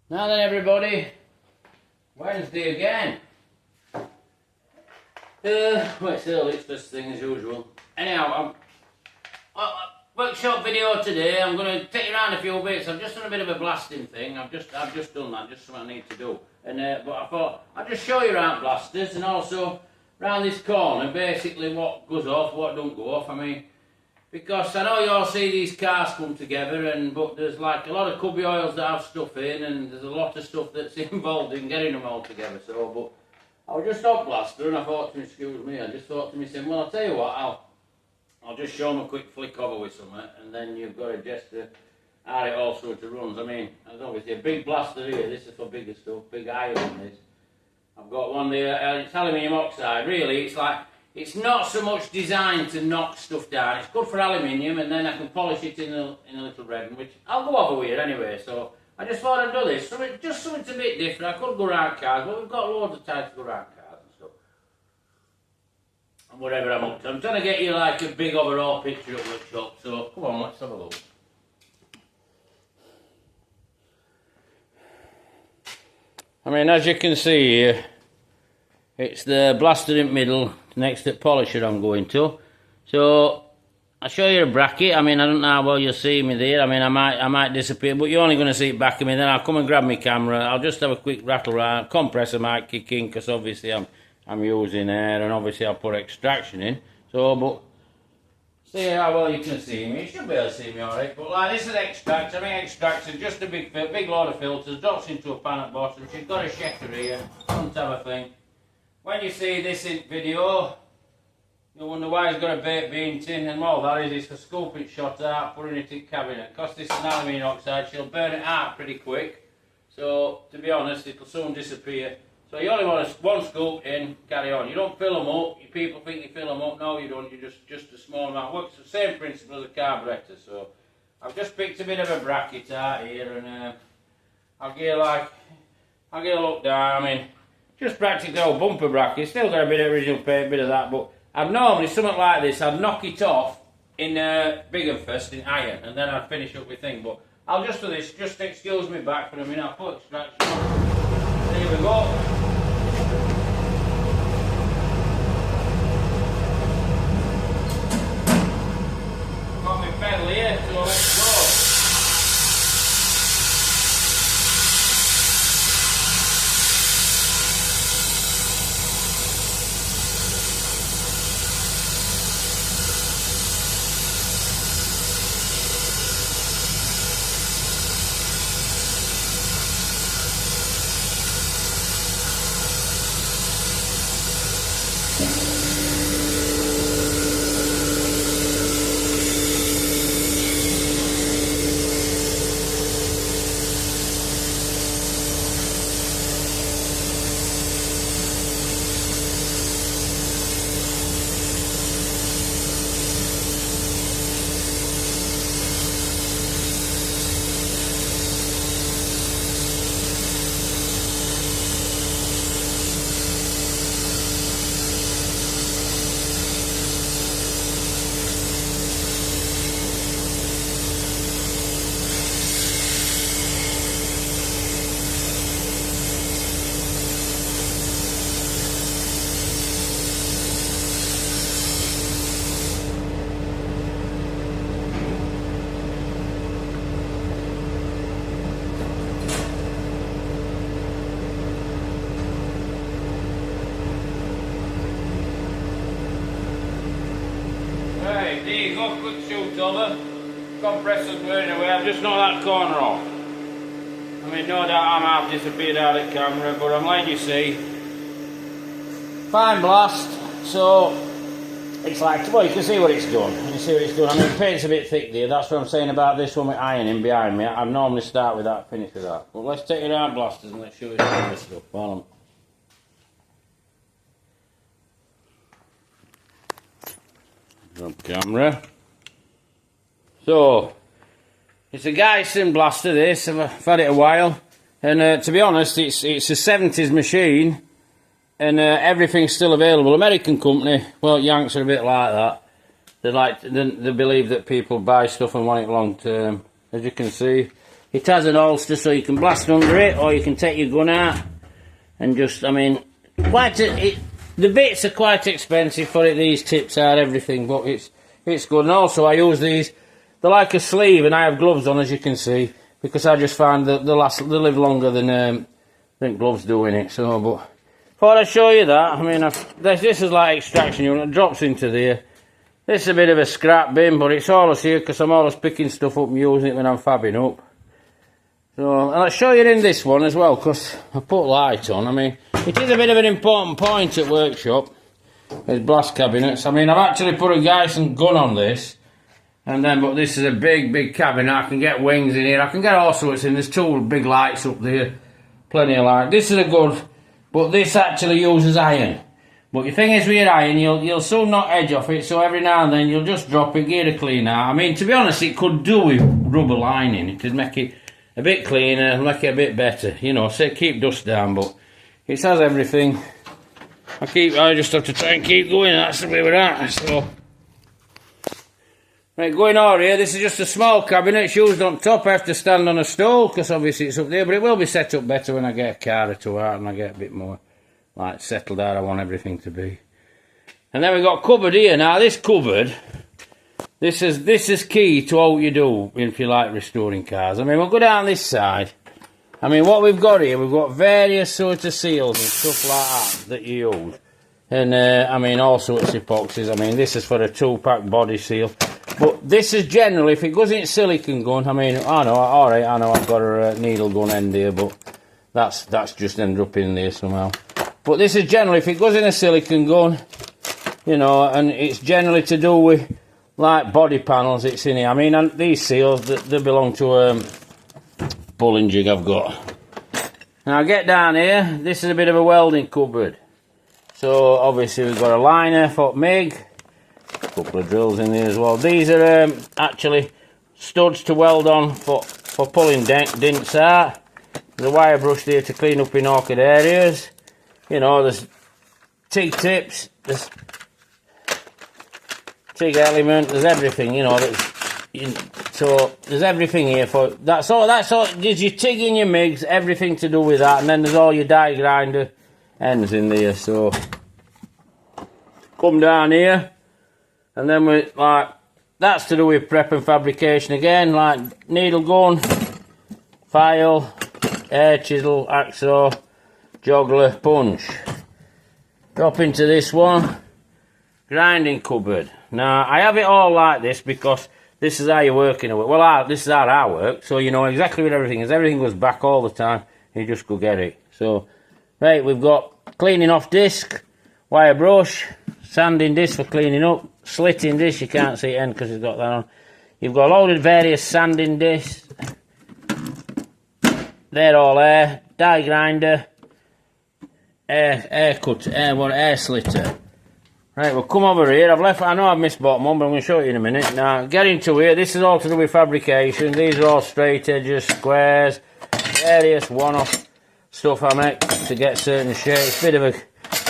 Now then, everybody, Wednesday again. Well, it's early, it's first thing as usual. Anyhow, workshop video today. I'm going to take you around a few bits. I've just done a bit of a blasting thing. I've just done that, just something I need to do. And but I thought I'd just show you around blasters and also around this corner, basically what goes off, what don't go off. I mean, because I know you all see these cars come together, but there's like a lot of cubby oils that have stuff in, and there's a lot of stuff that's involved in getting them all together. So, but I was just on blaster, and I thought to me, excuse me, I just thought to myself, well, I'll tell you what, I'll just show them a quick flick over with something, and then you've got to just how it all sort of runs. I mean, as obviously a big blaster here. This is for bigger stuff, big iron on this. I've got one there. It's aluminium oxide. Really, it's like. It's not so much designed to knock stuff down. It's good for aluminium, and then I can polish it in a little red, which I'll go over here anyway. So I just thought I'd do this. Just something a bit different. I could go around cars, but we've got loads of time to go around cars and stuff. And whatever I'm up to. I'm trying to get you like a big overall picture of the shop. So come on, let's have a look. I mean, as you can see here, it's the blaster in the middle. Next to polisher I'm going to. So I'll show you a bracket. I mean, I don't know how well you'll see me there. I mean, I might disappear, but you're only going to see it back of me. Then I'll come and grab my camera. I'll just have a quick rattle around. Compressor might kick in because obviously I'm using air, and obviously I'll put extraction in. So, but see how well you can see me. You should be able to see me alright. But like this is extract. I mean, extract is just a big load of filters. Drops into a pan at bottom. She's got a checker here. Front have a thing. When you see this in video, you'll wonder why it's got a baked bean tin, and all that is for scooping it shot out, putting it in cabinet. Because this is an aluminium oxide, she'll burn it out pretty quick. So, to be honest, it'll soon disappear. So you only want one scoop in, carry on. You don't fill them up. People think you fill them up. No, you don't. You just a small amount. Works the same principle as a carburettor. So I've just picked a bit of a bracket out here, and I'll get a look down. I mean, just practically old bumper bracket. Still got a bit of original paint, bit of that, but I'd normally, something like this, I'd knock it off in bigger first, in iron, and then I'd finish up with thing. But I'll just do this, just excuse me back for a minute. I'll put extraction on. There we go. Got my pedal here, so let's go. There you go, quick shoot over. Compressor's burning away. I've just knocked that corner off. I mean, no doubt I might have disappeared out of the camera, but I'm letting you see. Fine blast. So it's like, well, you can see what it's done. You see what it's done. I mean, the paint's a bit thick there. That's what I'm saying about this one with ironing behind me. I normally start with that, finish with that. But let's take it out blasters and let's show you some of this stuff while I'm. Drop camera. So it's a Geisen blaster. This I've had it a while, and to be honest, it's a 70s machine, and everything's still available. American company. Well, Yanks are a bit like that. They believe that people buy stuff and want it long term. As you can see, It has an holster so you can blast under it, or you can take your gun out and just, I mean, the bits are quite expensive for it, these tips are, everything, but it's good. And also I use these, they're like a sleeve, and I have gloves on, as you can see, because I just find that they live longer than gloves do in it. So, but thought I'd show you that. I mean, this is like extraction unit, it drops into there. This is a bit of a scrap bin, but it's always here because I'm always picking stuff up and using it when I'm fabbing up. So, and I'll show you in this one as well, because I put light on. I mean, it is a bit of an important point at workshop. There's blast cabinets. I mean, I've actually put a Geisen gun on this, and then, but this is a big cabinet. I can get wings in here. I can get all sorts in. There's two big lights up there, plenty of light. This is a good, but this actually uses iron. But the thing is with your iron, you'll soon knock edge off it, so every now and then you'll just drop it, get it clean out. I mean, to be honest, it could do with rubber lining. It could make it a bit cleaner, make it a bit better, you know, so keep dust down, but it has everything. I just have to try and keep going, that's the way we're at, so. Right, going over here, this is just a small cabinet, it's used on top. I have to stand on a stool, because obviously it's up there, but it will be set up better when I get a car or two out and I get a bit more, like, settled out. I want everything to be. And then we've got a cupboard here. Now, this cupboard, this is key to what you do if you like restoring cars. I mean, we'll go down this side. I mean, what we've got here, we've got various sorts of seals and stuff like that you use. And, I mean, all sorts of epoxies. I mean, this is for a 2-pack body seal. But this is generally, if it goes in silicone gun, I mean, I know, alright, I know I've got a needle gun end here, but that's just ended up in there somehow. But this is generally, if it goes in a silicone gun, you know, and it's generally to do with, like, body panels, it's in here. I mean, and these seals, they belong to pulling jig I've got. Now, get down here, this is a bit of a welding cupboard. So, obviously, we've got a liner for MIG, a couple of drills in there as well. These are actually studs to weld on for pulling dints out. There's a wire brush there to clean up in awkward areas. You know, there's TIG tips, there's TIG element, there's everything, you know, so there's everything here for, that's all, there's your TIG in your MIGs, everything to do with that, and then there's all your die grinder ends in there. So, come down here, and then we, like, that's to do with prep and fabrication again, like needle gun, file, air chisel, hacksaw, juggler, punch. Drop into this one, grinding cupboard. Now, I have it all like this because this is how you're working it. Well, this is how I work, so you know exactly what everything is. Everything goes back all the time, you just go get it. So, right, we've got cleaning off disc, wire brush, sanding disc for cleaning up, slitting disc, you can't see it end because it's got that on. You've got loaded various sanding discs. They're all air, die grinder, air slitter. Right, we'll come over here. I know I've missed bottom one, but I'm going to show you in a minute. Now, get into here. This is all to do with fabrication. These are all straight edges, squares, various one-off stuff I make to get certain shapes. Bit of a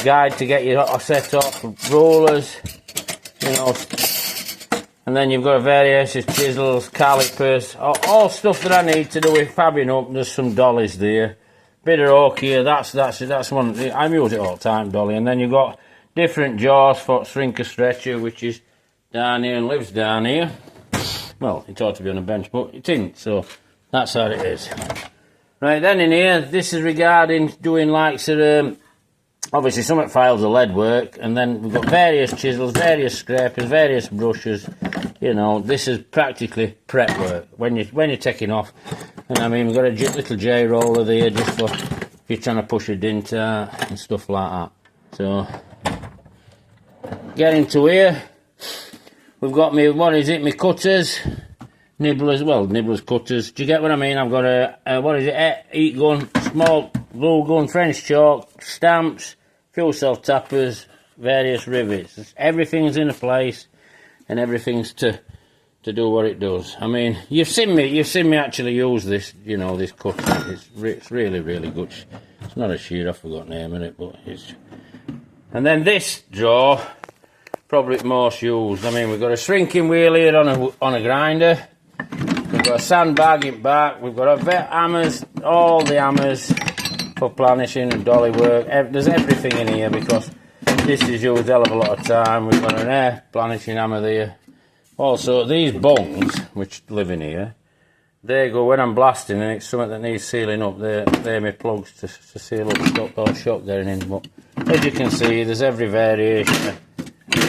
guide to get your set off, rollers, you know. And then you've got various chisels, calipers, all stuff that I need to do with fabbing up. There's some dollies there. Bit of oak here, that's one, I use it all the time, dolly. And then you've got different jaws for shrinker stretcher, which is down here and lives down here. Well, it ought to be on a bench, but it isn't, so that's how it is. Right, then in here, this is regarding doing like, obviously some files are lead work, and then we've got various chisels, various scrapers, various brushes. You know, this is practically prep work when you're taking off. And I mean, we've got a little J roller there just for if you're trying to push a dint out and stuff like that. So, get into here. We've got my cutters, nibblers, cutters. Do you get what I mean? I've got a heat gun, small glue gun, French chalk, stamps, fuel cell tappers, various rivets. Everything's in a place, and everything's to do what it does. I mean, you've seen me actually use this, you know, this cutter. It's really, really good. It's not a shear, I forgot the name of it, but it's. And then this drawer, probably most used. I mean, we've got a shrinking wheel here on a grinder. got a sandbag in back. We've got hammers, all the hammers for planishing and dolly work. There's everything in here because this is used a hell of a lot of time. We've got an air planishing hammer there. Also, these bungs, which live in here, they go when I'm blasting and it's something that needs sealing up. They're my plugs to seal up, stop all shock getting in. But as you can see, there's every variation of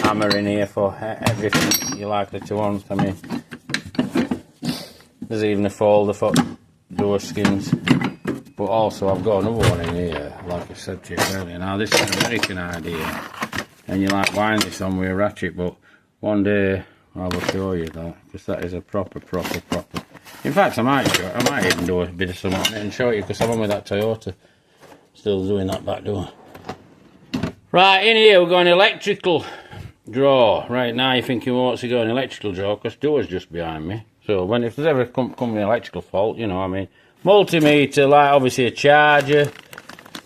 hammer in here for everything you're likely to want. I mean, there's even a folder for door skins. But also I've got another one in here, like I said to you earlier. Now this is an American idea, and you like wind this on with a ratchet, but one day I will show you that, because that is a proper. In fact, I might even do a bit of something on it and show you, because I'm on with that Toyota, still doing that back door. Right, in here we've got an electrical drawer. Right now you're thinking, well, what's he got an electrical drawer? Because door's just behind me. So if there's ever come an electrical fault, you know, I mean, multimeter, like obviously a charger,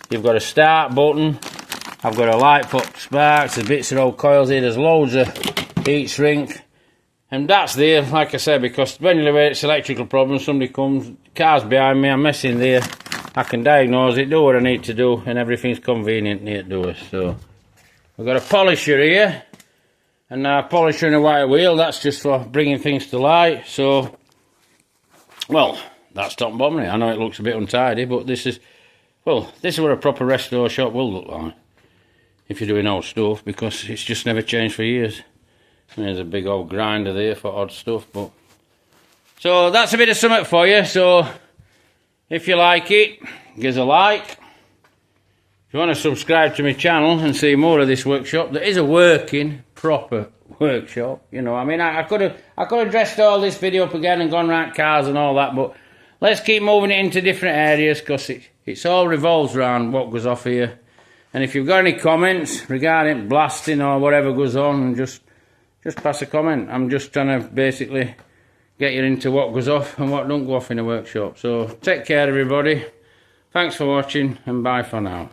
you've got a start button, I've got a light for sparks, there's bits of old coils here, there's loads of heat shrink, and that's there, like I said, because when it's electrical problem, somebody comes, car's behind me, I'm messing there, I can diagnose it, do what I need to do, and everything's convenient near to us. So we've got a polisher here, and a polisher and a wire wheel, that's just for bringing things to light. So, well, that's top and bottom. I know it looks a bit untidy, but this is what a proper restore shop will look like if you're doing old stuff, because it's just never changed for years. And there's a big old grinder there for odd stuff. But so that's a bit of something for you. So if you like it, give us a like. If you want to subscribe to my channel and see more of this workshop, there is a working proper workshop. You know, I mean, I could have dressed all this video up again and gone right cars and all that, but let's keep moving it into different areas, because it's all revolves around what goes off here. And if you've got any comments regarding blasting or whatever goes on, just pass a comment. I'm just trying to basically get you into what goes off and what don't go off in a workshop. So take care, everybody. Thanks for watching, and bye for now.